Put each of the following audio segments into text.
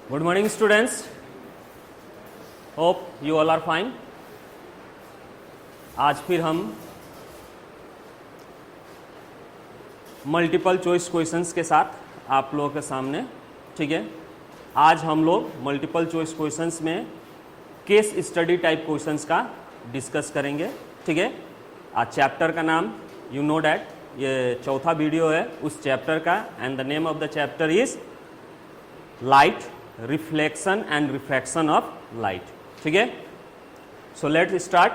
Good morning students. Hope you all are fine. आज फिर हम मल्टीपल चॉइस क्वेश्चंस के साथ आप लोगों के सामने, ठीक है। आज हम लोग मल्टीपल चॉइस क्वेश्चंस में केस स्टडी टाइप क्वेश्चंस का डिस्कस करेंगे, ठीक है। आज चैप्टर का नाम यू नो डैट, ये चौथा वीडियो है उस चैप्टर का, and the name of the chapter is light, reflection and refraction of light, ठीक है। So let's start.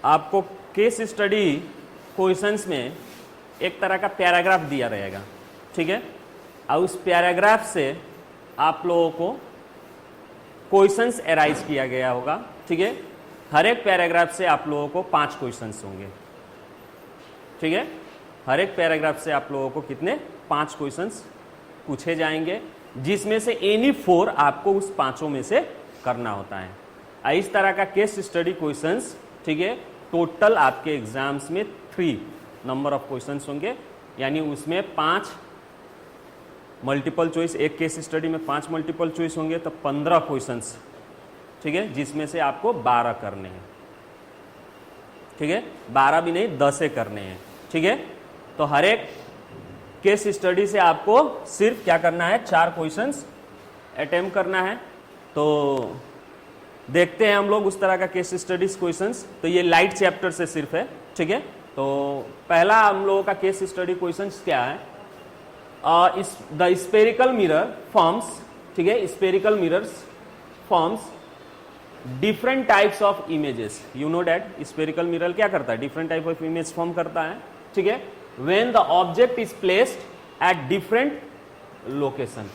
आपको केस स्टडी क्वेश्चंस में एक तरह का पैराग्राफ दिया रहेगा, ठीक है। और उस पैराग्राफ से आप लोगों को क्वेश्चंस एराइज किया गया होगा, ठीक है। हर एक पैराग्राफ से आप लोगों को 5 क्वेश्चंस होंगे, ठीक है। हर एक पैराग्राफ से आप लोगों को कितने 5 क्वेश्चंस पूछे जाएंगे, जिसमें से एनी 4 आपको उस 5 में से करना होता है। इस तरह का केस स्टडी क्वेश्चंस, ठीक है, टोटल आपके एग्जाम्स में 3 नंबर ऑफ क्वेश्चंस होंगे, यानी उसमें 5 मल्टीपल चॉइस, एक केस स्टडी में 5 मल्टीपल चॉइस होंगे, तो 15 क्वेश्चंस, ठीक है, जिसमें से आपको 12 करने हैं, ठीक है। 12 भी नहीं, 10 करने हैं, ठीक है। तो हर एक केस स्टडी से आपको सिर्फ क्या करना है, 4 क्वेश्चंस अटेम्प्ट करना है। तो देखते हैं हम लोग उस तरह का केस स्टडीज क्वेश्चंस। तो ये लाइट चैप्टर से सिर्फ है, ठीक है। तो पहला हम लोगों का केस स्टडी क्वेश्चंस क्या है, द स्पेरिकल मिरर फॉर्म्स, ठीक है, spherical mirrors forms different types of images. You know that spherical mirror क्या करता है, different type of image form करता है, ठीक है। When the object is placed at different location,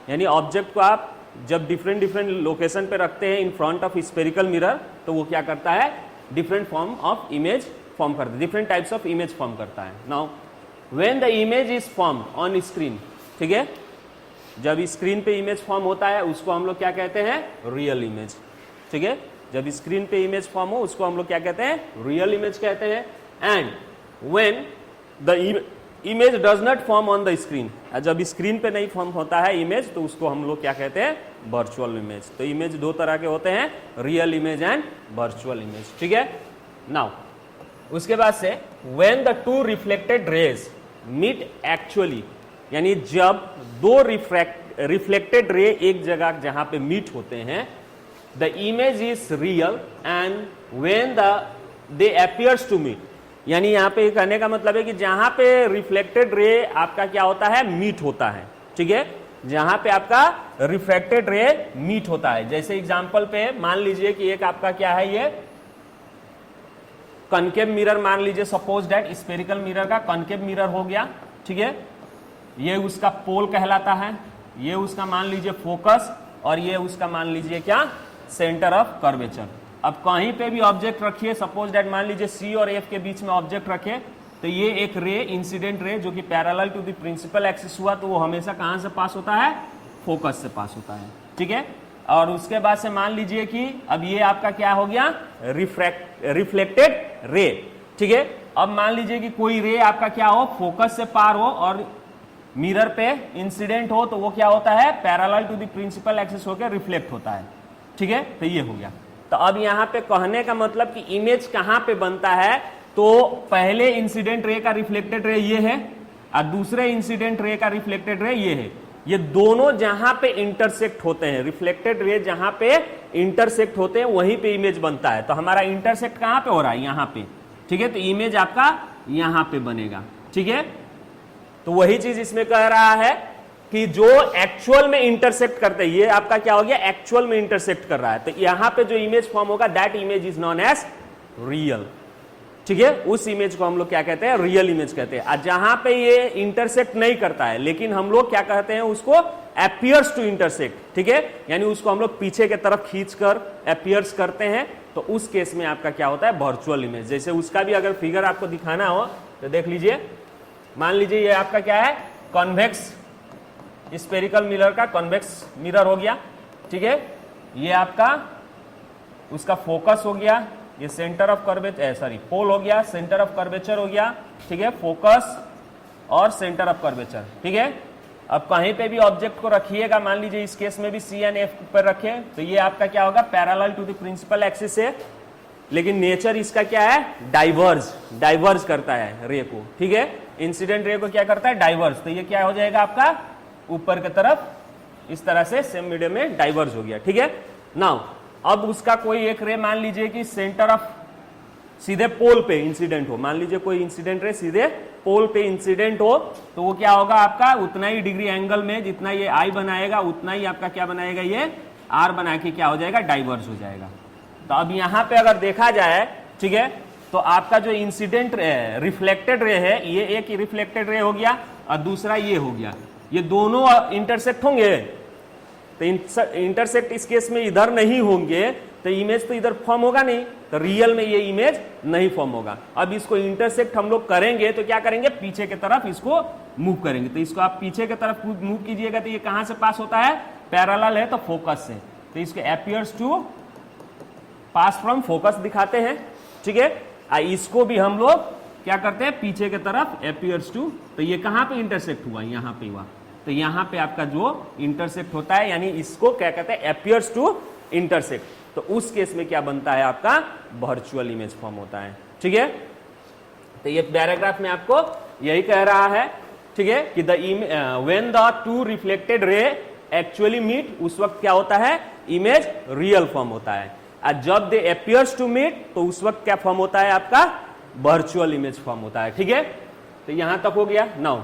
यानी ऑब्जेक्ट को आप जब डिफरेंट लोकेशन पे रखते हैं in front of spherical mirror, तो वो क्या करता है, different form of image form करता है, different types of image form करता है। Now when the image is form on screen, ठीक है, जब स्क्रीन पे इमेज फॉर्म होता है उसको हम लोग क्या कहते हैं, रियल इमेज, ठीक है। जब स्क्रीन पे इमेज फॉर्म हो उसको हम लोग क्या कहते हैं, रियल इमेज कहते हैं। And when the image does not form on the screen, जब स्क्रीन पे नहीं फॉर्म होता है इमेज, तो उसको हम लोग क्या कहते हैं, वर्चुअल इमेज। तो इमेज 2 तरह के होते हैं, real image and virtual image, ठीक है। नाउ उसके बाद से when the 2 reflected rays meet actually, यानी जब 2 रिफ्लेक्टेड रे एक जगह जहां पे मीट होते हैं, the image is real and when they appears to meet, यानी यहां पे कहने का मतलब है कि जहां पे रिफ्लेक्टेड रे आपका क्या होता है, मीट होता है, ठीक है। जहां पे आपका रिफ्लेक्टेड रे मीट होता है, जैसे एग्जांपल पे मान लीजिए कि एक आपका क्या है, ये कॉनकेव मिरर मान लीजिए, सपोज दैट स्फेरिकल मिरर का कॉनकेव मिरर हो गया, ठीक है। ये उसका पोल कहलाता है, ये उसका मान लीजिए फोकस, और ये उसका मान लीजिए क्या, सेंटर ऑफ कर्वेचर। अब कहीं पे भी ऑब्जेक्ट रखिए, सपोज दैट मान लीजिए C और F के बीच में ऑब्जेक्ट रखे, तो ये एक रे, इंसिडेंट रे जो कि parallel to the principal axis हुआ, तो वो हमेशा कहां से पास होता है, फोकस से पास होता है, ठीक है। और उसके बाद से मान लीजिए कि अब ये आपका क्या हो गया, रिफ्लेक्टेड रे, ठीक है। अब मान लीजिए कि कोई रे आपका क्या हो, फोकस से पार हो और मिरर पे इंसिडेंट हो, तो वो क्या होता है, parallel to the principal axis होकर रिफ्लेक्ट होता है, ठीक है। तो ये हो गया। तो अब यहां पे कहने का मतलब कि इमेज कहां पे बनता है, तो पहले इंसिडेंट रे का रिफ्लेक्टेड रे ये है, और दूसरे इंसिडेंट रे का रिफ्लेक्टेड रे ये है। ये दोनों जहां पे इंटरसेक्ट होते हैं, रिफ्लेक्टेड रे जहां पे इंटरसेक्ट होते हैं, वहीं पे इमेज बनता है। तो हमारा इंटरसेक्ट कहां पे हो रहा है, यहां पे, ठीक है। तो इमेज आपका यहां पे बनेगा, ठीक है। तो वही चीज इसमें कह रहा है कि जो एक्चुअल में इंटरसेक्ट करते हैं, ये आपका क्या हो गया, एक्चुअल में इंटरसेक्ट कर रहा है, तो यहां पे जो इमेज फॉर्म होगा, that image is known as real, ठीक है। उस इमेज को हम लोग क्या कहते हैं, रियल इमेज कहते हैं। और जहां पे ये इंटरसेक्ट नहीं करता है, लेकिन हम लोग क्या कहते हैं, उसको अपीयर्स टू इंटरसेक्ट, ठीक है, यानी उसको हम लोग पीछे के तरफ खींचकर अपीयर्स करते हैं, तो उस केस में आपका क्या होता है, वर्चुअल इमेज। जैसे उसका भी अगर फिगर आपको दिखाना हो तो देख लीजिए, मान लीजिए ये आपका क्या है, कॉन्वेक्स स्पेरिकल मिरर का कॉन्वेक्स मिरर हो गया, ठीक है। ये आपका उसका फोकस हो गया, ये centre of curvature sorry pole हो गया, सेंटर ऑफ कर्वेचर हो गया, ठीक है, फोकस और सेंटर ऑफ कर्वेचर, ठीक है। अब कहीं पे भी ऑब्जेक्ट को रखिएगा, मान लीजिए इस केस में भी सी एंड एफ पर रखे, तो ये आपका क्या होगा, parallel to the principal axis है, लेकिन नेचर इसका क्या है, डाइवर्ज करता है रे को, ठीक है। इंसिडेंट रे को क्या करता है, डाइवर्ज, तो ये क्या हो जाएगा आपका ऊपर की तरफ इस तरह से सेम मीडियम में डाइवर्ज हो गया, ठीक है। नाउ अब उसका कोई एक रे मान लीजिए कि सेंटर ऑफ सीधे पोल पे इंसिडेंट हो, मान लीजिए कोई इंसिडेंट रे सीधे पोल पे इंसिडेंट हो, तो वो क्या होगा आपका उतना ही डिग्री एंगल में जितना ये आई बनाएगा उतना ही आपका क्या बनाएगा, ये आर बना के क्या हो जाएगा, डाइवर्ज हो जाएगा। तो अब यहां पे अगर देखा जाए, ठीक है, तो आपका जो इंसिडेंट रिफ्लेक्टेड रे है, ये एक रिफ्लेक्टेड रे हो गया और दूसरा ये हो गया, ये दोनों इंटरसेक्ट होंगे, तो इंटरसेक्ट इस केस में इधर नहीं होंगे तो इमेज तो इधर फॉर्म होगा नहीं, तो रियल में ये इमेज नहीं फॉर्म होगा। अब इसको इंटरसेक्ट हम लोग करेंगे तो क्या करेंगे, पीछे की तरफ इसको मूव करेंगे, तो इसको आप पीछे की तरफ मूव कीजिएगा तो ये कहां से पास होता है, पैरेलल है तो फोकस से, तो इसको appears to pass from focus दिखाते हैं, ठीक है। इसको भी हम लोग क्या करते हैं, पीछे की तरफ अपीयर्स टू, तो ये कहां पे इंटरसेक्ट हुआ, यहां पे हुआ, तो यहां पे आपका जो इंटरसेक्ट होता है, यानी इसको क्या कहते हैं, अपीयर्स टू इंटरसेक्ट, तो उस केस में क्या बनता है आपका, वर्चुअल इमेज फॉर्म होता है, ठीक है। तो ये पैराग्राफ में आपको यही कह रहा है, ठीक है, कि when the two reflected ray actually meet, उस वक्त क्या होता है, इमेज रियल फॉर्म होता है, और जब दे अपीयर्स टू मीट तो उस वक्त क्या फॉर्म होता है आपका, वर्चुअल इमेज फॉर्म होता है, ठीक है। तो यहां तक हो गया। नाउ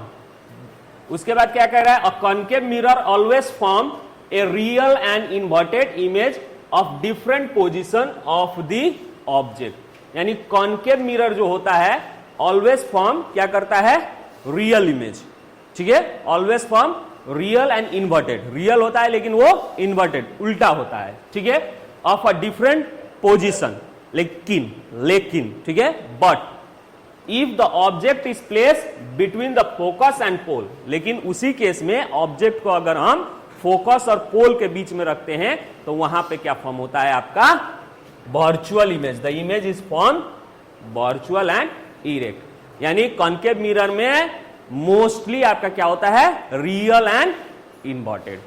उसके बाद क्या कह रहा है, अ concave mirror always form a real and inverted image of different position of the object, यानी कॉन्केव मिरर जो होता है ऑलवेज फॉर्म क्या करता है, रियल इमेज, ठीक है, always form real and inverted, real होता है लेकिन वो इन्वर्टेड उल्टा होता है, ठीक है, ऑफ अ डिफरेंट पोजीशन, लेकिन ठीक है, but if the object is place between the focus and pole, लेकिन उसी केस में ऑब्जेक्ट को अगर हम फोकस और पोल के बीच में रखते हैं तो वहां पे क्या फॉर्म होता है आपका, virtual image, the image is form virtual and erect, यानी कॉन्केव मिरर में मोस्टली आपका क्या होता है, रियल एंड इन्वर्टेड,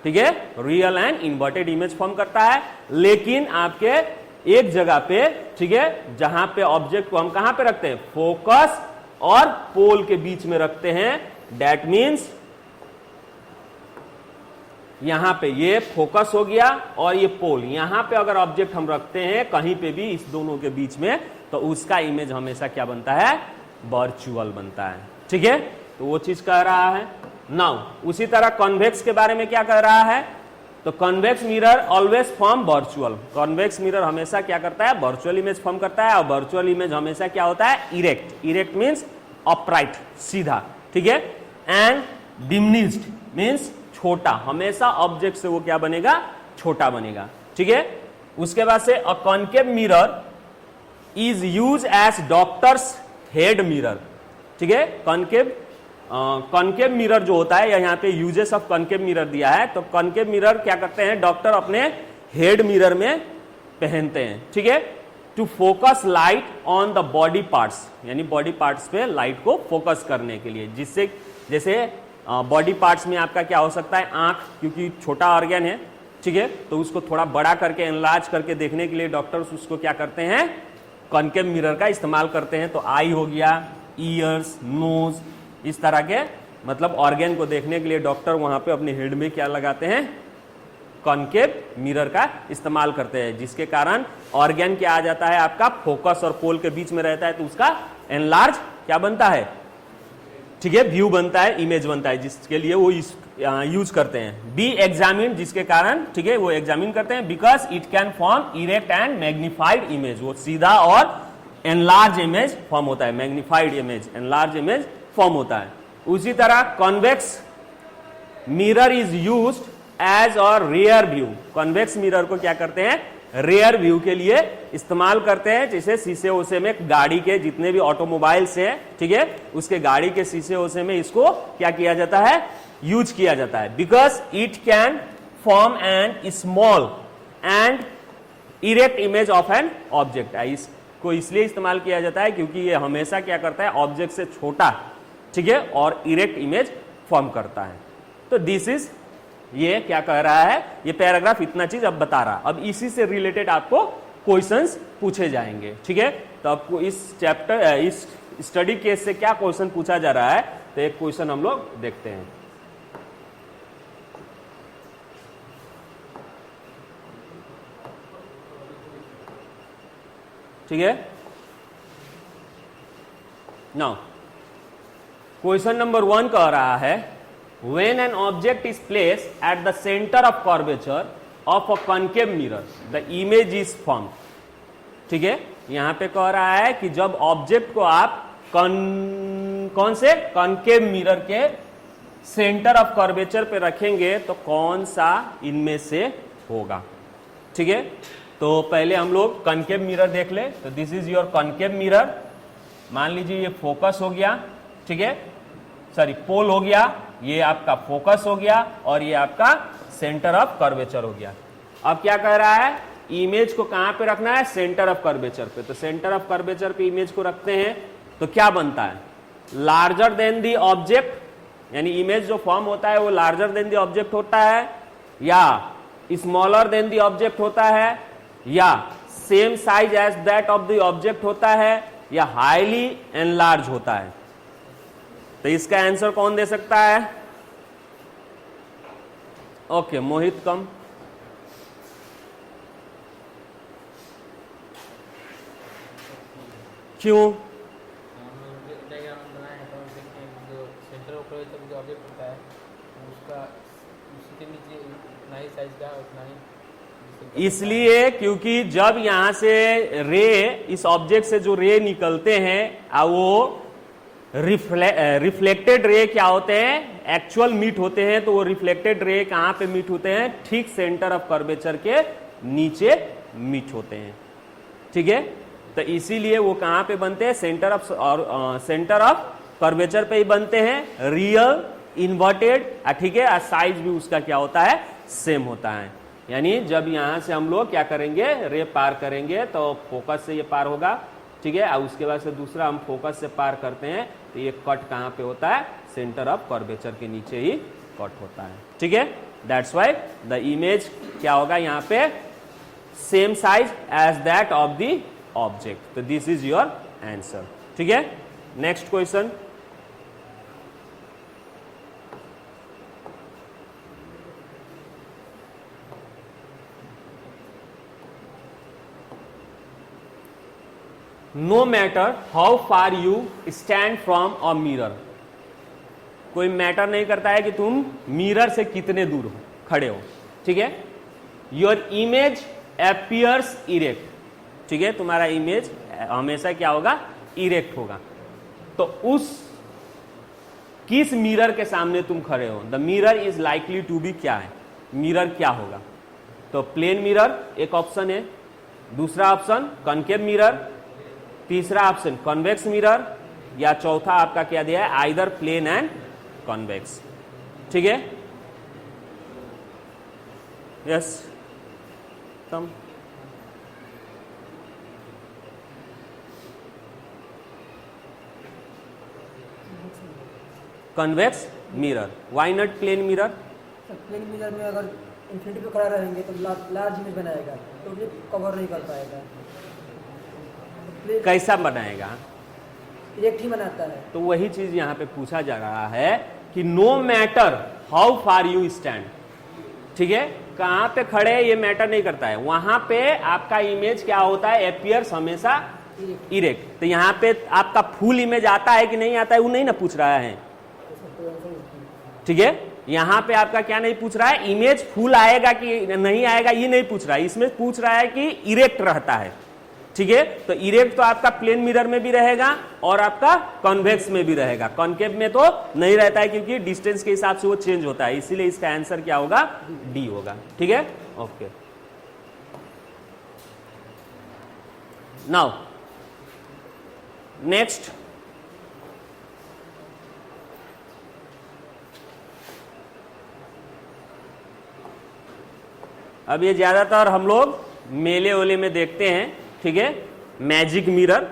ठीक है, real and inverted image form करता है, लेकिन आपके एक जगह पे, ठीक है, जहां पे ऑब्जेक्ट को हम कहां पे रखते हैं, फोकस और पोल के बीच में रखते हैं, दैट मीन्स यहां पे ये फोकस हो गया और ये पोल, यहां पे अगर ऑब्जेक्ट हम रखते हैं कहीं पे भी इस दोनों के बीच में, तो उसका इमेज हमेशा क्या बनता है, वर्चुअल बनता है, ठीक है। तो वो चीज कह रहा है। नाउ उसी तरह कॉन्वेक्स के बारे में क्या कह रहा है, तो convex mirror always form virtual, convex mirror हमेशा क्या करता है, वर्चुअल इमेज फॉर्म करता है, और वर्चुअल इमेज हमेशा क्या होता है, इरेक्ट, इरेक्ट मीन्स अपराइट, सीधा, ठीक है, एंड डिमिनिश्ड मीन्स छोटा, हमेशा ऑब्जेक्ट से वो क्या बनेगा, छोटा बनेगा, ठीक है। उसके बाद से a concave mirror is use as doctors head mirror, ठीक है, कॉन्केव मिरर जो होता है, यहाँ पे यूजेस ऑफ कॉन्केव मिरर दिया है, तो कॉन्केव मिरर क्या करते हैं, डॉक्टर अपने हेड मिरर में पहनते हैं, ठीक है, to focus light on the body parts, यानी बॉडी पार्ट्स पे लाइट को फोकस करने के लिए, जिससे जैसे बॉडी पार्ट्स में आपका क्या हो सकता है, आंख, क्योंकि छोटा ऑर्गन है, ठीक है, तो उसको थोड़ा बड़ा करके एनलार्ज करके देखने के लिए डॉक्टर्स उसको क्या करते हैं, कॉन्केव मिरर का इस्तेमाल करते हैं। तो आई हो गया, ईयर्स, नोज, इस तरह के मतलब ऑर्गन को देखने के लिए डॉक्टर वहां पे अपने हेड में क्या लगाते हैं, कॉन्केव मिरर का इस्तेमाल करते हैं, जिसके कारण ऑर्गन क्या आ जाता है आपका, फोकस और पोल के बीच में रहता है, तो उसका एनलार्ज क्या बनता है, ठीक है, व्यू बनता है, इमेज बनता है, जिसके लिए वो यूज करते हैं। बी एग्जामिन, जिसके कारण, ठीक है, वो एग्जामिन करते हैं, because it can form erect and magnified image, वो सीधा और एनलार्ज इमेज फॉर्म होता है, magnified image, enlarge image form होता है। उसी तरह convex mirror is used as और रेयर व्यू, कॉन्वेक्स मिरर को क्या करते हैं, रेयर व्यू के लिए इस्तेमाल करते हैं, जैसे शीशे ओसे में गाड़ी के जितने भी ऑटोमोबाइल्स हैं, ठीक है, उसके गाड़ी के शीशे ओसे में इसको क्या किया जाता है, यूज किया जाता है, because it can form an small and erect image of an object. इसको इसलिए इस्तेमाल किया जाता है क्योंकि ये हमेशा क्या करता है, ऑब्जेक्ट से छोटा, ठीक है, और इरेक्ट इमेज फॉर्म करता है। तो दिस इज, ये क्या कह रहा है, ये पैराग्राफ इतना चीज अब बता रहा। अब इसी से रिलेटेड आपको क्वेश्चंस पूछे जाएंगे, ठीक है। तो आपको इस चैप्टर, इस स्टडी केस से क्या क्वेश्चन पूछा जा रहा है, तो एक क्वेश्चन हम लोग देखते हैं। ठीक है, नाउ क्वेश्चन नंबर 1 कह रहा है, when an object is place at the centre of curvature of a concave mirror the image is form. ठीक है, यहां पे कह रहा है कि जब ऑब्जेक्ट को आप कौन से कॉनकेव मिरर के सेंटर ऑफ कर्वेचर पे रखेंगे तो कौन सा इनमें से होगा। ठीक है, तो पहले हम लोग कॉनकेव मिरर देख ले। तो this is your concave mirror, मान लीजिए ये फोकस हो गया, ठीक है, सॉरी पोल हो गया, ये आपका फोकस हो गया और ये आपका सेंटर ऑफ कर्वेचर हो गया। अब क्या कह रहा है, इमेज को कहां पे रखना है, सेंटर ऑफ कर्वेचर पे। तो सेंटर ऑफ कर्वेचर पे इमेज को रखते हैं तो क्या बनता है, लार्जर देन दी ऑब्जेक्ट, यानी इमेज जो फॉर्म होता है वो लार्जर देन दी ऑब्जेक्ट होता है, या स्मॉलर देन दी ऑब्जेक्ट होता है, या same size as that of the object होता है, या हाईली एनलार्ज होता है। तो इसका आंसर कौन दे सकता है। ओके, मोहित कम। क्यों, इसलिए क्योंकि जब यहां से रे, इस ऑब्जेक्ट से जो रे निकलते हैं वो रिफ्लेक्टेड रे क्या होते हैं, एक्चुअल मीट होते हैं। तो वो रिफ्लेक्टेड रे कहां पे मीट होते हैं, ठीक सेंटर ऑफ कर्वेचर के नीचे मीट होते हैं। ठीक है, तो इसीलिए वो कहां पे बनते हैं, सेंटर ऑफ कर्वेचर पे ही बनते हैं। रियल, इन्वर्टेड, ठीक है, साइज भी उसका क्या होता है, सेम होता है। यानी जब यहां से हम लोग क्या करेंगे, रे पार करेंगे तो फोकस से ये पार होगा, ठीक है, और उसके बाद से दूसरा हम फोकस से पार करते हैं तो ये कट कहां पे होता है, सेंटर ऑफ कर्वेचर के नीचे ही कट होता है। ठीक है, दैट्स व्हाई द इमेज क्या होगा यहां पे, same size as that of the object. तो दिस इज योर आंसर। ठीक है, next question. No matter how far you stand from a mirror, कोई मैटर नहीं करता है कि तुम मिरर से कितने दूर हो, खड़े हो। ठीक है, योर इमेज अपीयर्स इरेक्ट, ठीक है, तुम्हारा इमेज हमेशा क्या होगा, इरेक्ट होगा। तो उस किस मिरर के सामने तुम खड़े हो, the mirror is likely to be, क्या है मिरर, क्या होगा। तो प्लेन मिरर एक ऑप्शन है, दूसरा ऑप्शन कॉनकेव मिरर, तीसरा ऑप्शन कॉन्वेक्स मिरर, या चौथा आपका क्या दिया है, आइदर प्लेन एंड कॉन्वेक्स। ठीक है, यस तम convex mirror, why not plane mirror. Plane mirror में अगर इंफिनिटी पे खड़ा रहेंगे तो लार्ज इमेज बनाएगा, तो ये कवर नहीं कर पाएगा। कैसा बनाएगा, इरेक्ट ही बनाता है। तो वही चीज यहां पे पूछा जा रहा है कि no matter how far you stand, ठीक है, कहां पे खड़े ये मैटर नहीं करता है, वहां पे आपका इमेज क्या होता है, अपीयर्स हमेशा इरेक्ट। तो यहां पे आपका फुल इमेज आता है कि नहीं आता है वो नहीं ना पूछ रहा है। ठीक है, यहां पे आपका क्या नहीं पूछ रहा है, इमेज फुल आएगा कि नहीं आएगा ये नहीं पूछ रहा है, इसमें पूछ रहा है कि इरेक्ट रहता है। ठीक है, तो इरेक्ट तो आपका प्लेन मिरर में भी रहेगा और आपका कॉन्वेक्स में भी रहेगा, कॉनकेव में तो नहीं रहता है क्योंकि डिस्टेंस के हिसाब से वो चेंज होता है, इसीलिए इसका आंसर क्या होगा, डी होगा। ठीक है, ओके। नाउ नेक्स्ट, अब ये ज्यादातर हम लोग मेले ओले में देखते हैं, ठीक है, मैजिक मिरर।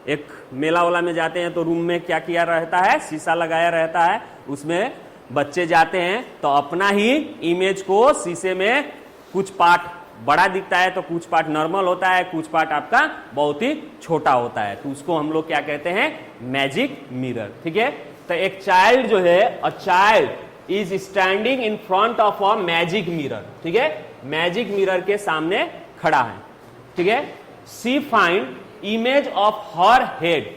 एक मेला वाला में जाते हैं तो रूम में क्या किया रहता है, शीशा लगाया रहता है, उसमें बच्चे जाते हैं तो अपना ही इमेज को शीशे में कुछ पार्ट बड़ा दिखता है तो कुछ पार्ट नॉर्मल होता है, कुछ पार्ट आपका बहुत ही छोटा होता है, तो उसको हम लोग क्या कहते हैं, मैजिक मिरर। ठीक है, तो एक चाइल्ड जो है, a child is standing in front of a magic mirror. ठीक है, मैजिक मिरर के सामने खड़ा है। ठीक है, see find image of her head,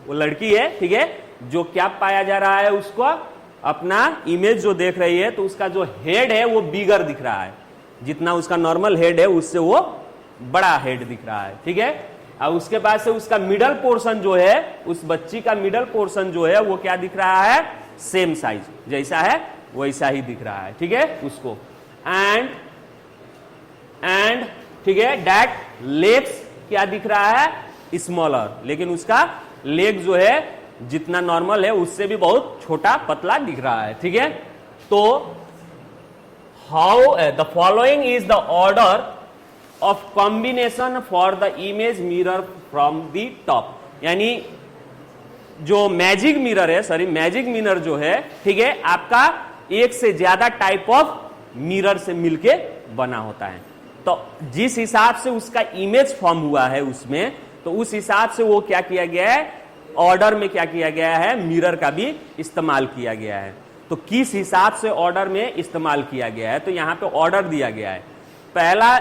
वो लड़की है, ठीक है, जो क्या पाया जा रहा है, उसको अपना इमेज जो देख रही है तो उसका जो हेड है वो बिगर दिख रहा है, जितना उसका नॉर्मल हेड है उससे वो बड़ा हेड दिख रहा है। ठीक है, और उसके बाद से उसका मिडल पोर्शन जो है, उस बच्ची का मिडल पोर्शन जो है वो क्या दिख रहा है, सेम साइज, जैसा है वैसा ही दिख रहा है। ठीक है, उसको एंड ठीक है, दैट लेग्स क्या दिख रहा है, स्मॉलर, लेकिन उसका लेग जो है जितना नॉर्मल है उससे भी बहुत छोटा पतला दिख रहा है। ठीक है, तो how the following is the order of combination for the image mirror from the top, यानी जो मैजिक मिरर है, सॉरी मैजिक मिरर जो है, ठीक है, आपका एक से ज्यादा टाइप ऑफ मिरर से मिलके बना होता है। तो जिस हिसाब से उसका इमेज फॉर्म हुआ है उसमें, तो उस हिसाब से वो क्या किया गया है, ऑर्डर में क्या किया गया है, मिरर का भी इस्तेमाल किया गया है। तो किस हिसाब से ऑर्डर में इस्तेमाल किया गया है, तो यहां पे ऑर्डर दिया गया है। पहला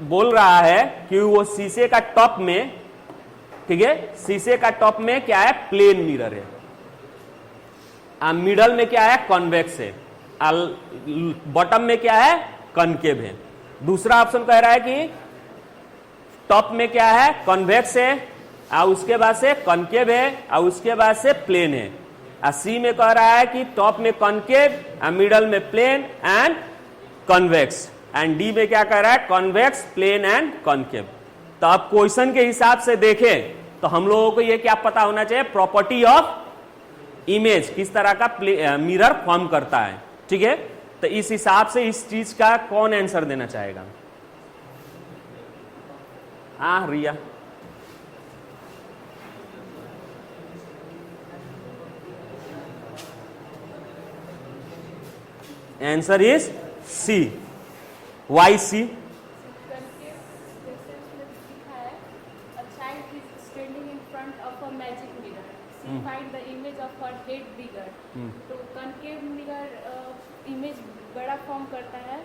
बोल रहा है कि वो शीशे का टॉप में, ठीक है, शीशे का टॉप में क्या है, प्लेन मिरर है, मिडल में क्या है, कॉन्वेक्स है, बॉटम में क्या है, कॉनकेव है। दूसरा ऑप्शन कह रहा है कि टॉप में क्या है, कॉन्वेक्स है, और उसके बाद से कॉनकेव है, और उसके बाद से प्लेन है। सी में कह रहा है कि टॉप में कॉनकेव, मिडल में plane and convex, and D में क्या कह रहा है, कॉन्वेक्स, प्लेन एंड कॉनकेव। तो अब क्वेश्चन के हिसाब से देखें तो हम लोगों को ये क्या पता होना चाहिए, प्रॉपर्टी ऑफ इमेज, किस तरह का मिरर फॉर्म करता है। ठीक है, तो इस हिसाब से इस चीज का कौन आंसर देना चाहेगा, हाँ Riya. Answer is C. Why C? तो कनकेव मिरर इमेज बड़ा फॉर्म करता है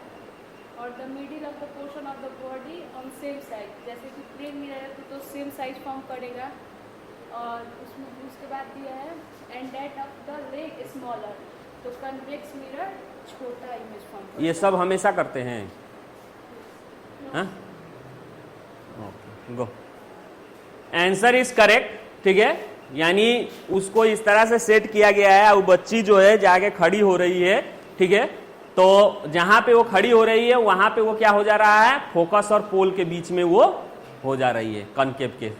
और the middle of the portion of the body on same size, जैसे कि प्लेन मिरर है तो सेम साइज फॉर्म करेगा। और उसमें उसके बाद दिया है and that of the leg smaller, तो कन्वेक्स मिरर छोटा इमेज फॉर्म करता है। ये सब हमेशा करते हैं, हाँ, okay, go. Answer is correct. ठीक है, यानी उसको इस तरह से सेट किया गया है, वो बच्ची जो है जाके खड़ी हो रही है, ठीक है, तो जहां पे वो खड़ी हो रही है वहां पे वो क्या हो जा रहा है, फोकस और पोल के बीच में वो हो जा रही है, कॉनकेव के,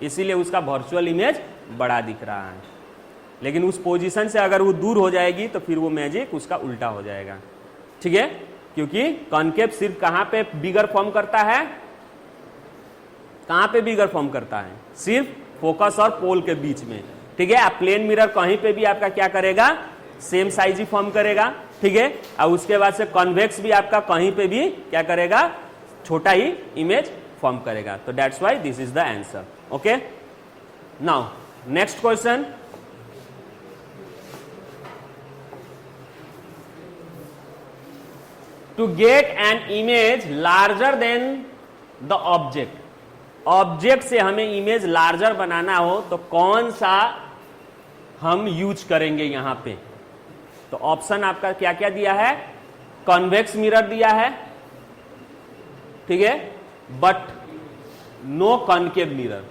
इसीलिए उसका वर्चुअल इमेज बड़ा दिख रहा है। लेकिन उस पोजीशन से अगर वो दूर हो जाएगी तो फिर वो मैजिक उसका उल्टा हो जाएगा। ठीक है, क्योंकि कॉनकेव सिर्फ कहां पे बिगर फॉर्म करता है, कहां पे बिगर फॉर्म करता है, सिर्फ फोकस और पोल के बीच में। ठीक है, आप प्लेन मिरर कहीं पे भी आपका क्या करेगा, सेम साइज ही फॉर्म करेगा। ठीक है, और उसके बाद से कॉन्वेक्स भी आपका कहीं पे भी क्या करेगा, छोटा ही इमेज फॉर्म करेगा। तो that's why this is the answer. Okay, now next question. To get an image larger than the object, object से हमें इमेज लार्जर बनाना हो तो कौन सा हम यूज करेंगे यहां पे, तो ऑप्शन आपका क्या क्या दिया है, कॉन्वेक्स मिरर दिया है, ठीक है, but no concave mirror.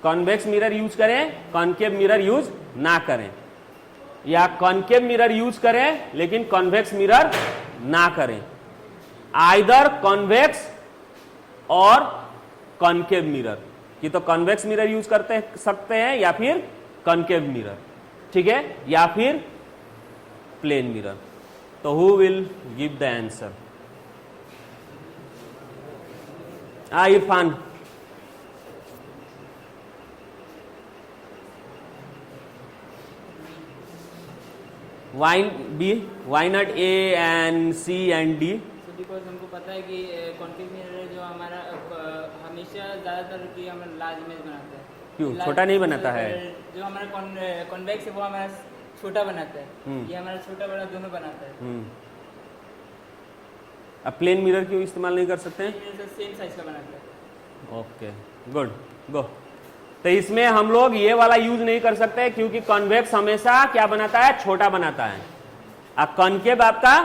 Convex mirror use करें, कॉनकेव मिरर यूज ना करें, या कॉनकेव मिरर यूज करें लेकिन कॉन्वेक्स मिरर ना करें। आइदर कॉन्वेक्स और कॉनकेव मिरर, कि तो कॉन्वेक्स मिरर यूज करते सकते हैं या फिर कॉनकेव मिरर, ठीक है, या फिर प्लेन मिरर। तो who will give the answer? Irfan, why not A and C and D? Because हमको पता है कि कॉन्केव मिरर जो हमारा हमेशा ज़्यादातर कि हम लार्ज इमेज बनाते हैं। क्यों छोटा नहीं बनाता है? जो हमारा कॉन्वेक्स है वो हमारा छोटा बनाता है, ये हमारा छोटा बड़ा दोनों बनाता है। अब प्लेन मिरर क्यों इस्तेमाल नहीं कर सकते हैं? सेम साइज का बनाता है। ओके गुड, गो। तो इसमें हम लोग ये वाला यूज नहीं कर सकते क्योंकि कॉन्वेक्स हमेशा क्या बनाता है? छोटा बनाता है। अब कॉन्केव आपका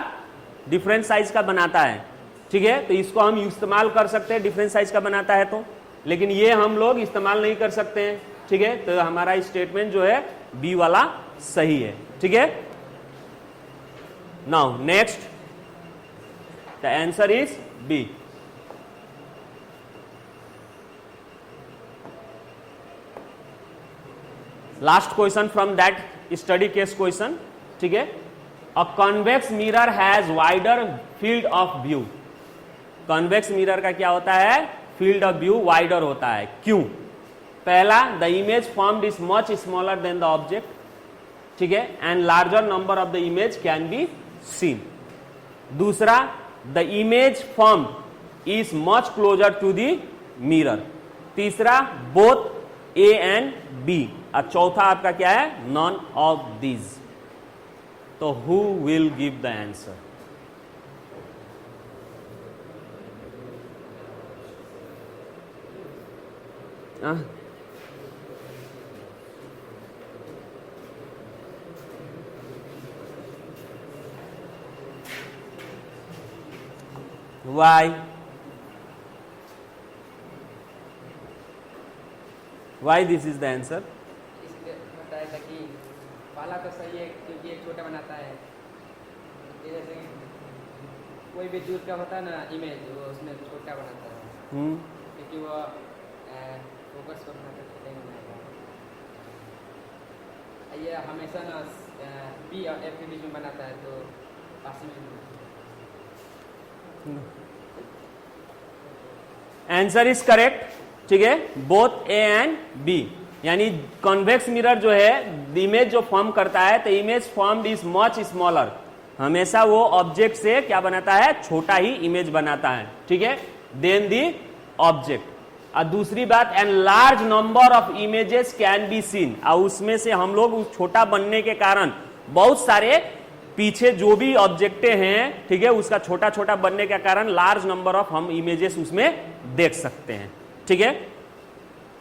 डिफरेंट साइज का बनाता है, ठीक है? तो इसको हम इस्तेमाल कर सकते हैं, डिफरेंट साइज का बनाता है तो, लेकिन ये हम लोग इस्तेमाल नहीं कर सकते हैं, ठीक है? तो हमारा स्टेटमेंट जो है बी वाला सही है, ठीक है? Now next, the answer is B. Last question from that study case question, ठीक है? A convex mirror has wider field of view. Convex mirror का क्या होता है? फील्ड ऑफ व्यू वाइडर होता है। क्यों? पहला, the image formed is much smaller than the object, ठीक है? And larger number of the image can be seen. दूसरा, the image formed is much closer to the mirror. तीसरा, both A and B. और चौथा आपका क्या है? None of these. तो who will give the answer? Why? Why this is the answer? इसलिए बताया था कि पहला तो सही है क्योंकि ये छोटा बनाता है। ये जैसे कोई भी दूर का होता है ना इमेज, वो उसमें छोटा बनाता है क्योंकि वो फोकस करना तो छोटा ही बनाएगा। ये हमेशा ना बी और एफ के बीच में बनाता है, तो पास में आंसर इज करेक्ट, ठीक है? Both A and B. यानी कॉन्वेक्स मिरर जो है इमेज जो फॉर्म करता है, तो image formed is much smaller. हमेशा वो ऑब्जेक्ट से क्या बनाता है? छोटा ही इमेज बनाता है, ठीक है? Then the object. और दूसरी बात, and large number of images can be seen. और उसमें से हम लोग छोटा बनने के कारण बहुत सारे पीछे जो भी ऑब्जेक्टे हैं, ठीक है, उसका छोटा छोटा बनने के कारण लार्ज नंबर ऑफ हम इमेजेस उसमें देख सकते हैं, ठीक है?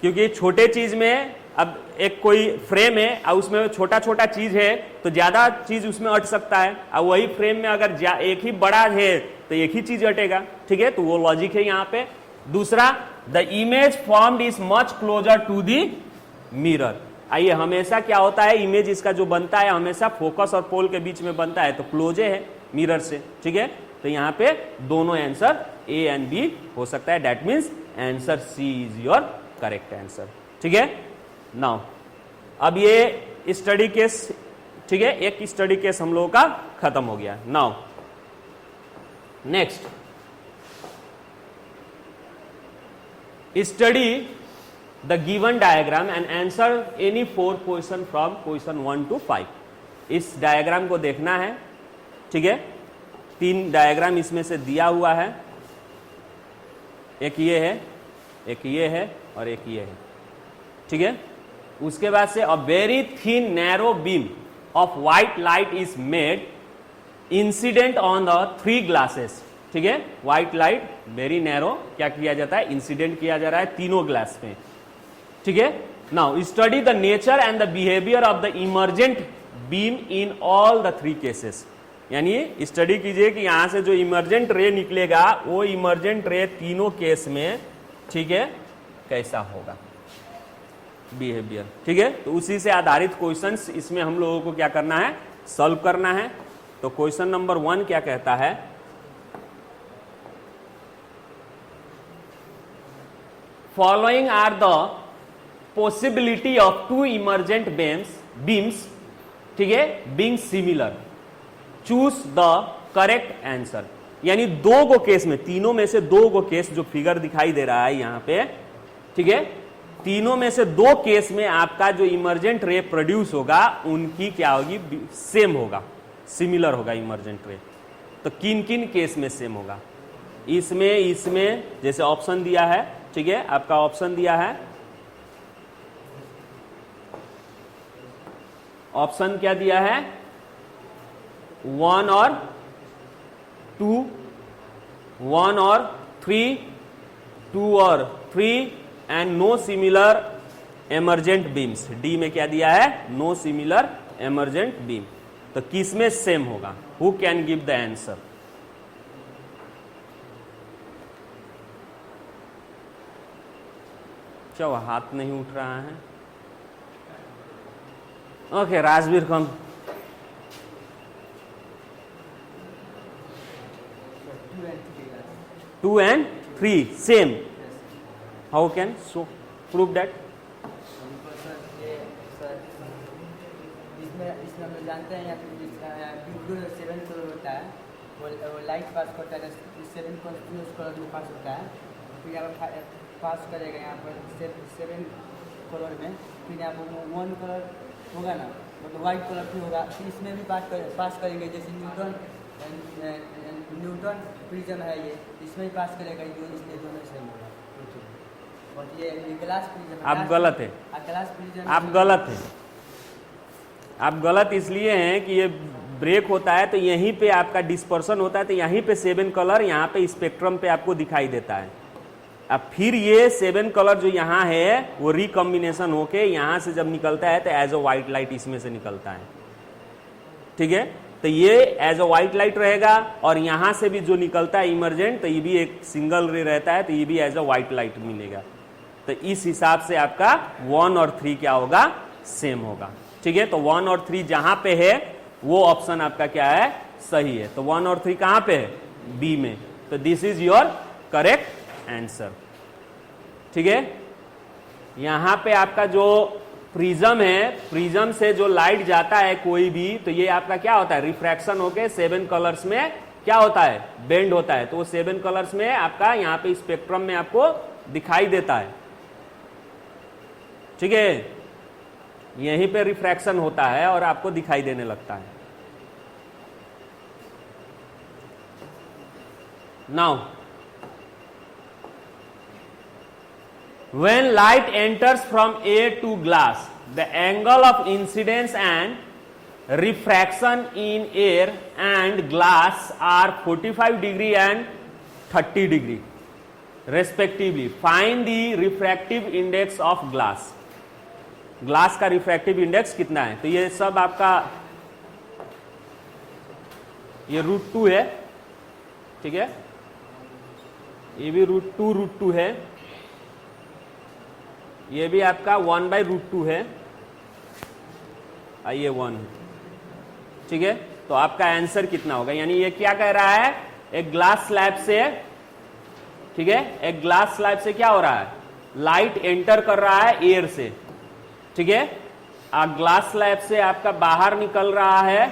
क्योंकि छोटे चीज में अब एक कोई फ्रेम है और उसमें छोटा छोटा चीज है तो ज्यादा चीज उसमें अट सकता है, और वही फ्रेम में अगर एक ही बड़ा है तो एक ही चीज अटेगा, ठीक है? तो वो लॉजिक है यहाँ पे। दूसरा, the image formed is much closer to the mirror. आइए, हमेशा क्या होता है? इमेज इसका जो बनता है हमेशा फोकस और पोल के बीच में बनता है, तो क्लोजे है मिरर से, ठीक है? तो यहाँ पे दोनों आंसर ए एंड बी हो सकता है। That means answer C is your correct answer, ठीक है? नाउ अब ये स्टडी केस, ठीक है, एक स्टडी केस हम लोगों का खत्म हो गया। Now next, study the given diagram and answer any 4 question from question 1 to 5। इस डायग्राम को देखना है, ठीक है? 3 डायग्राम इसमें से दिया हुआ है, एक ये है, एक ये है और एक ये है, ठीक है? उसके बाद से a very thin narrow beam of white light is made incident on the 3 glasses, ठीक है? व्हाइट लाइट वेरी नैरो क्या किया जाता है? इंसिडेंट किया जा रहा है तीनों ग्लास में, ठीक है? Now study the nature and the behaviour of the emergent beam in all the 3 cases. यानी स्टडी कीजिए कि यहां से जो इमर्जेंट रे निकलेगा वो इमर्जेंट रे तीनों केस में, ठीक है, कैसा होगा बिहेवियर, ठीक है? तो उसी से आधारित क्वेश्चंस इसमें हम लोगों को क्या करना है? सॉल्व करना है। तो क्वेश्चन नंबर 1 क्या कहता है? Following are the possibility of 2 emergent beams, ठीक है, being similar, choose the correct answer। यानी दो को केस में, तीनों में से दो को केस जो फिगर दिखाई दे रहा है यहां पे, ठीक है, तीनों में से दो केस में आपका जो इमर्जेंट रे प्रोड्यूस होगा उनकी क्या होगी, सेम होगा, सिमिलर होगा इमर्जेंट रे। तो किन किन केस में सेम होगा, इसमें जैसे ऑप्शन दिया है, ठीक है, आपका ऑप्शन दिया है, ऑप्शन क्या दिया है, 1 और 2, 1 और 3, 2 और 3 and no similar emergent beams. D में क्या दिया है, नो सिमिलर एमर्जेंट बीम। तो किस में सेम होगा, who can give the answer? क्या हाथ नहीं उठ रहा है? Okay, Rajveer come. 2 and 3 same. How can so prove that? इसमें हम लोग जानते हैं यहाँ 7 कलर होता है, वो लाइट पास करता है, 7 कलर में पास होता है, फिर यहाँ पर पास करेगा यहाँ पर 7 कलर में, फिर यहाँ पर 1 कलर होगा ना, मतलब वाइट कलर भी होगा, फिर इसमें भी पास करेंगे, जैसे न्यूटन प्रिज्म है ये, इसमें भी पास करेगा, इसलिए दोनों सेम होगा। और ये ग्लास प्रिज्म, आप गलत है, ग्लास प्रिज्म आप गलत है, आप गलत इसलिए हैं कि ये ब्रेक होता है तो यहीं पे आपका डिस्पर्सन होता है, तो यहीं पे 7 कलर यहाँ पे स्पेक्ट्रम पे आपको दिखाई देता है। अब फिर ये 7 कलर जो यहाँ है वो रिकॉम्बिनेशन होके यहाँ से जब निकलता है तो एज अ व्हाइट लाइट इसमें से निकलता है, ठीक है। तो ये एज अ व्हाइट लाइट रहेगा, और यहाँ से भी जो निकलता है इमर्जेंट, तो ये भी एक सिंगल रे रहता है, तो ये भी एज अ व्हाइट लाइट मिलेगा। तो इस हिसाब से आपका 1 और 3 क्या होगा, सेम होगा, ठीक है। तो 1 और 3 जहां पे है वो ऑप्शन आपका क्या है, सही है। तो 1 और 3 कहां पे है, बी में। तो this is your correct answer, ठीक है। यहां पे आपका जो प्रिज्म है, प्रिज्म से जो लाइट जाता है कोई भी, तो ये आपका क्या होता है, रिफ्रैक्शन होके 7 कलर्स में क्या होता है, बेंड होता है। तो वो 7 कलर्स में आपका यहाँ पे स्पेक्ट्रम में आपको दिखाई देता है, ठीक है। यहीं पे रिफ्रैक्शन होता है और आपको दिखाई देने लगता है। Now when light enters from air to glass, the angle of incidence and refraction in air and glass are 45 degree and 30 degree respectively. Find the refractive index of glass. Glass का refractive index कितना है? तो ये सब आपका ये √2 है, ठीक है, ये भी √2 है, ये भी आपका 1/√2 है, ये 1, ठीक है। तो आपका आंसर कितना होगा, यानी ये क्या कह रहा है, एक ग्लास स्लैब से, ठीक है, एक ग्लास स्लैब से क्या हो रहा है, लाइट एंटर कर रहा है एयर से, ठीक है। ग्लास स्लैब से आपका बाहर निकल रहा है,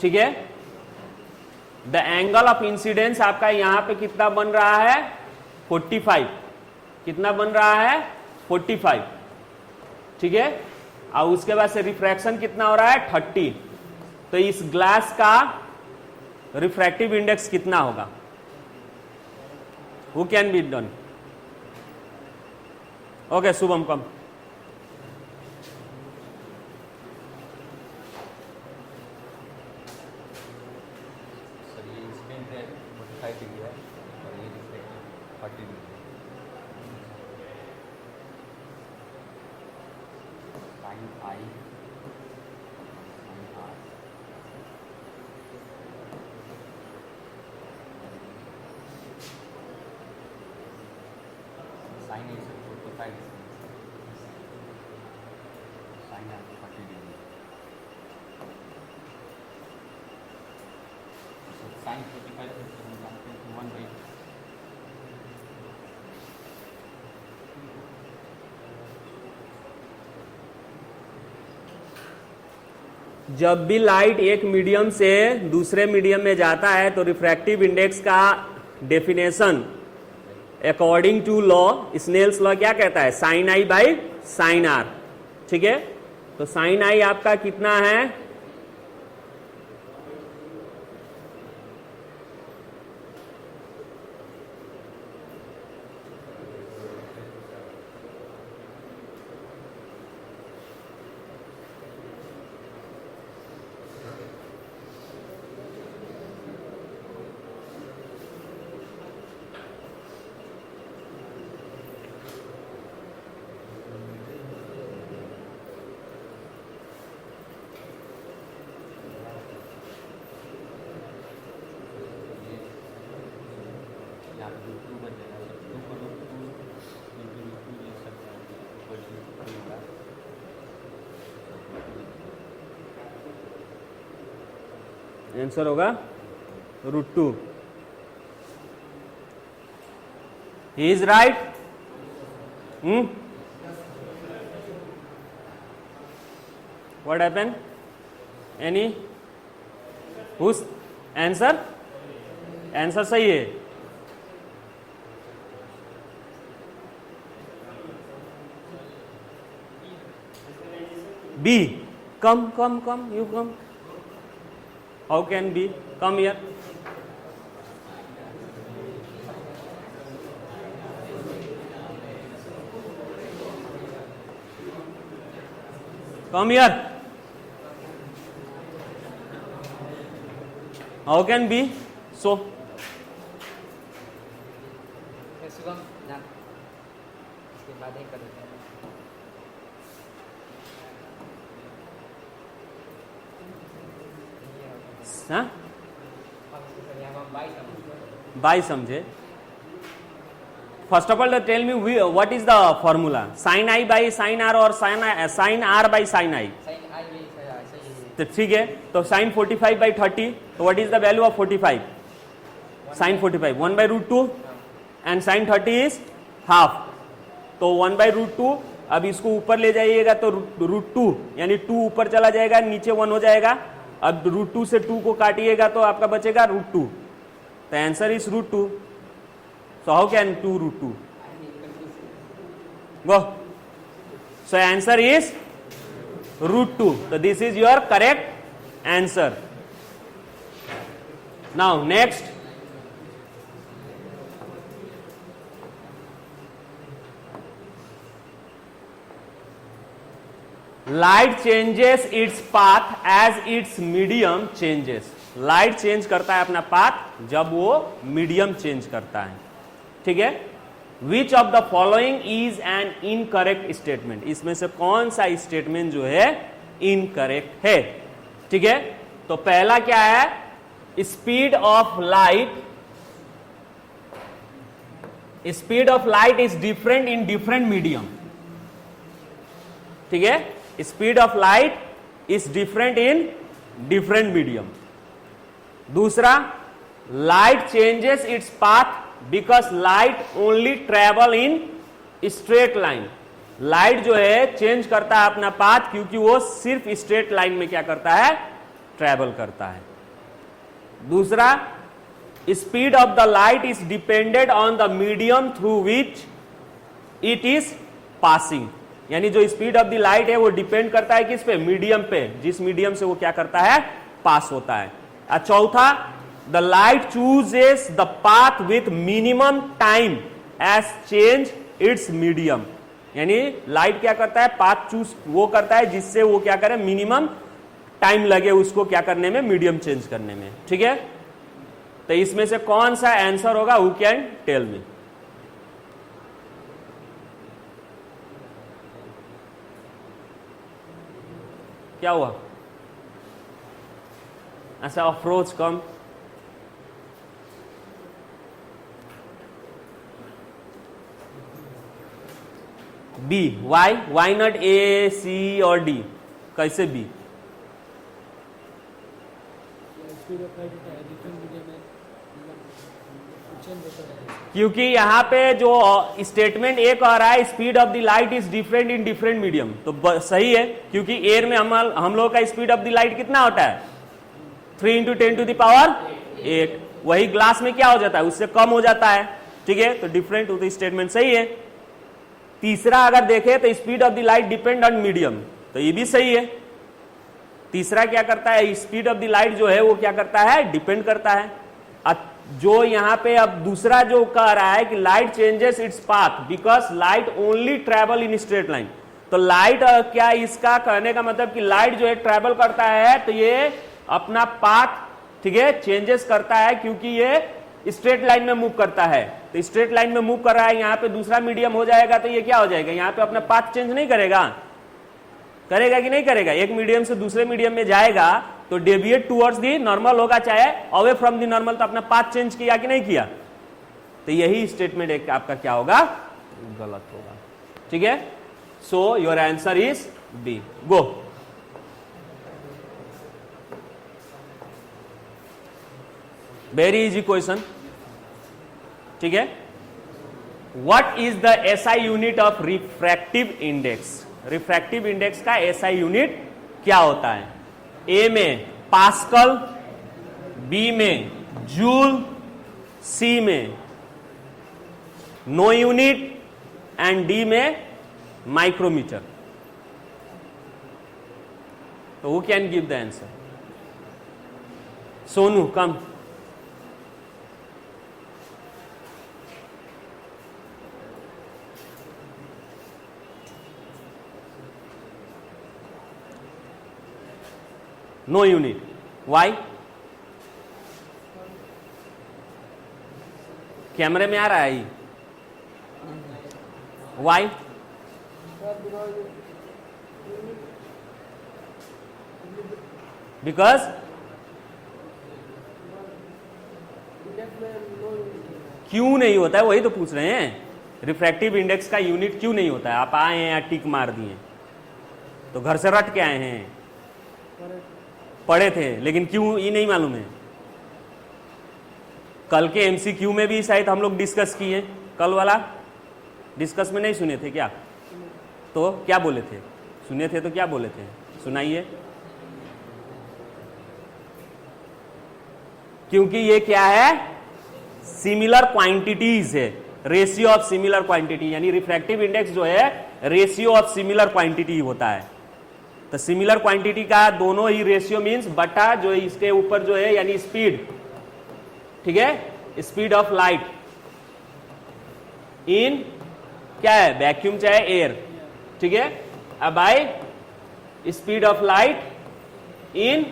ठीक है। द एंगल ऑफ इंसिडेंस आपका यहां पे कितना बन रहा है, 45, कितना बन रहा है, 45, ठीक है। और उसके बाद से रिफ्रैक्शन कितना हो रहा है, 30। तो इस ग्लास का रिफ्रैक्टिव इंडेक्स कितना होगा, who can be done? Okay, Shubham come. Sir ये इंसिडेंट है 45 डिग्री है और ये reflective 30 degree. Sine I sine R sine A 45 sine R 30 degree. Sine 45 हम जानते हैं कि 1/, जब भी लाइट एक मीडियम से दूसरे मीडियम में जाता है तो रिफ्रैक्टिव इंडेक्स का definition according to law, Snell's law क्या कहता है, sine I by sine R. ठीक है, तो साइन आई आपका कितना है, यहाँ पे रूट 2 बन जाएगा, सब 2 को रूट 2 इंटू रूट 2 लिख सकते हैं, इक्वल टू रूट 2 होगा। आंसर होगा root 2। He is right. What happen, any whose answer, answer सही है। B, come come come, you come, how can be, come here, come here, how can be so, Shubham ना, इसके बाद ही कर देते हैं। हाँ यहाँ हम 22 बाई समझे। First of all tell me what is the formula, sine I by sine r और sine r by sine I. Sine i भी सही है। तो ठीक है, तो साइन 45 बाई 30, तो what is the value of 45, sine 45 1 by root 2 and sine 30 is half, तो 1 बाई रूट 2। अब इसको ऊपर ले जाइएगा तो रूट 2 यानी 2 ऊपर चला जाएगा, नीचे 1 हो जाएगा। अब रूट 2 से 2 को काटिएगा तो आपका बचेगा रूट 2, तो answer is root 2। So how can 2 root 2 go, so answer is root 2, so this is your correct answer. Now next, light changes its path as its medium changes. Light change करता है अपना path जब वो medium change करता है। ठीक है, which of the following is an incorrect statement, इसमें से कौन सा स्टेटमेंट जो है इनकरेक्ट है। ठीक है, तो पहला क्या है, speed of light is different in different medium. ठीक है, speed of light is different in different medium. दूसरा, light changes its path because light only travel in straight line. Light जो है चेंज करता है अपना पाथ क्योंकि वो सिर्फ स्ट्रेट लाइन में क्या करता है, ट्रेवल करता है। दूसरा, speed of the light is depended on the medium through which it is passing, यानी जो स्पीड ऑफ द लाइट है वो डिपेंड करता है किस पे, मीडियम पे, जिस मीडियम से वो क्या करता है, पास होता है। और चौथा, the light chooses the path with minimum time as change its medium, यानी लाइट क्या करता है, पाथ चूज वो करता है जिससे वो क्या करे, मिनिमम टाइम लगे उसको क्या करने में, मीडियम चेंज करने में। ठीक है, तो इसमें से कौन सा आंसर होगा, हु कैन टेल मी। क्या हुआ, ऐसा approach come, B, why not A, C और डी, कैसे बी, स्पीड ऑफ लाइट होता है डिफरेंट मीडियम में, क्योंकि यहाँ पे जो स्टेटमेंट ए कह रहा है speed of the light is different in different medium, तो सही है, क्योंकि एयर में हम लोग का स्पीड ऑफ द लाइट कितना होता है 3 × 10⁸ वही ग्लास में क्या हो जाता है, उससे कम हो जाता है, ठीक है, तो डिफरेंट होती स्टेटमेंट सही है। तीसरा अगर देखें तो speed of the light depend on medium, तो ये भी सही है। तीसरा क्या करता है, स्पीड ऑफ द लाइट जो है वो क्या करता है, डिपेंड करता है। जो यहां पे अब दूसरा जो कह रहा है कि light changes its path because light only travel in straight line, तो लाइट क्या, इसका कहने का मतलब कि लाइट जो है ट्रेवल करता है तो ये अपना पाथ, ठीक है, चेंजेस करता है, क्योंकि ये स्ट्रेट लाइन में मूव करता है, तो स्ट्रेट लाइन में मूव कर रहा है। यहाँ पे दूसरा मीडियम हो जाएगा तो ये क्या हो जाएगा, यहाँ पे अपना पाथ चेंज नहीं करेगा, करेगा कि नहीं करेगा, एक मीडियम से दूसरे मीडियम में जाएगा तो डेविएट टुवर्ड्स दी नॉर्मल होगा, चाहे अवे फ्रॉम दी नॉर्मल, तो अपना पाथ चेंज किया कि नहीं किया, तो यही स्टेटमेंट एक आपका क्या होगा, गलत होगा, ठीक है। So your answer is B. Go. Very easy question, ठीक है। What is the SI unit of refractive index, refractive index का एसआई यूनिट क्या होता है, ए में पास्कल, बी में जूल, सी में नो यूनिट एंड डी में माइक्रोमीटर। तो who can give the answer? Sonu come. No unit, why? कैमरे में आ रहा है, वाई? बिकॉज क्यों नहीं होता है, वही तो पूछ रहे हैं, रिफ्रैक्टिव इंडेक्स का यूनिट क्यों नहीं होता है। आप आए हैं या टिक मार दिए, तो घर से रट के आए हैं, पढ़े थे, लेकिन क्यों ये नहीं मालूम है। कल के एमसीक्यू में भी शायद हम लोग डिस्कस किए, कल वाला डिस्कस में नहीं सुने थे क्या? तो क्या बोले थे, सुने थे तो क्या बोले थे, सुनाइए। क्योंकि ये क्या है, सिमिलर क्वांटिटीज है, रेशियो ऑफ सिमिलर क्वांटिटी, यानी रिफ्रैक्टिव इंडेक्स जो है रेशियो ऑफ सिमिलर क्वांटिटी होता है। तो सिमिलर क्वांटिटी का दोनों ही रेशियो मींस बटा जो इसके ऊपर जो है, यानी स्पीड, ठीक है, स्पीड ऑफ लाइट इन क्या है, वैक्यूम चाहे एयर, ठीक है, अब by speed of light in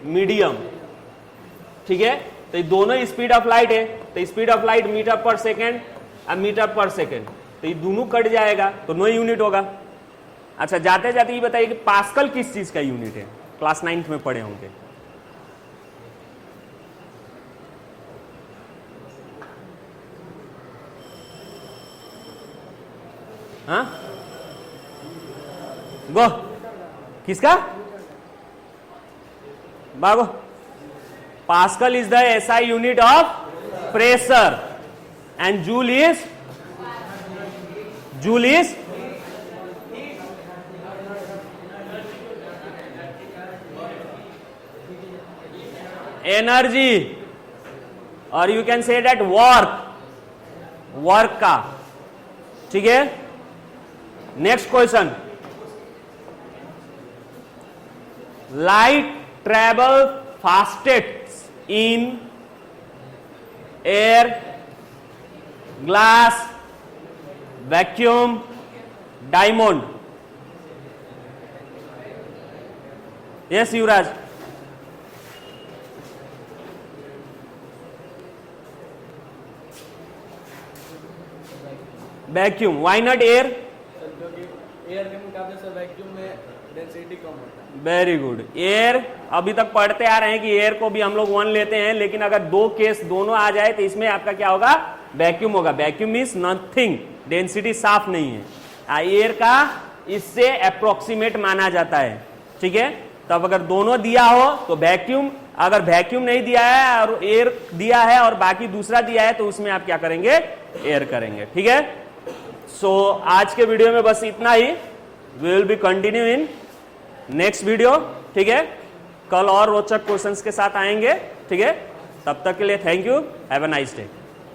medium, ठीक है। तो दोनों स्पीड ऑफ लाइट है, तो स्पीड ऑफ लाइट मीटर पर सेकेंड और मीटर पर सेकेंड, तो ये दोनों कट जाएगा तो नो यूनिट होगा। अच्छा, जाते जाते ये बताइए कि पास्कल किस चीज का यूनिट है, क्लास 9th में पढ़े होंगे। हाँ, गो, किसका, भागो। Pascal is the SI unit of pressure and joule is energy, और you can say that work का, ठीक है। Next question, light travel fastest in air, glass, vacuum, diamond. Yes Yuvraj. Vacuum, why not air? Air के मुकाबले से vacuum में density कम होता है। Very good. एयर अभी तक पढ़ते आ रहे हैं कि एयर को भी हम लोग 1 लेते हैं, लेकिन अगर 2 केस दोनों आ जाए तो इसमें आपका क्या होगा, वैक्यूम होगा। वैक्यूम मींस नथिंग, डेंसिटी साफ नहीं है। एयर का इससे अप्रोक्सीमेट माना जाता है, ठीक है। तब अगर दोनों दिया हो तो वैक्यूम, अगर वैक्यूम नहीं दिया है और एयर दिया है और बाकी दूसरा दिया है तो उसमें आप क्या करेंगे, एयर करेंगे। ठीक है, सो आज के वीडियो में बस इतना ही। We will be continue in next video. ठीक है, कल और रोचक क्वेश्चंस के साथ आएंगे। ठीक है, तब तक के लिए thank you, have a nice day.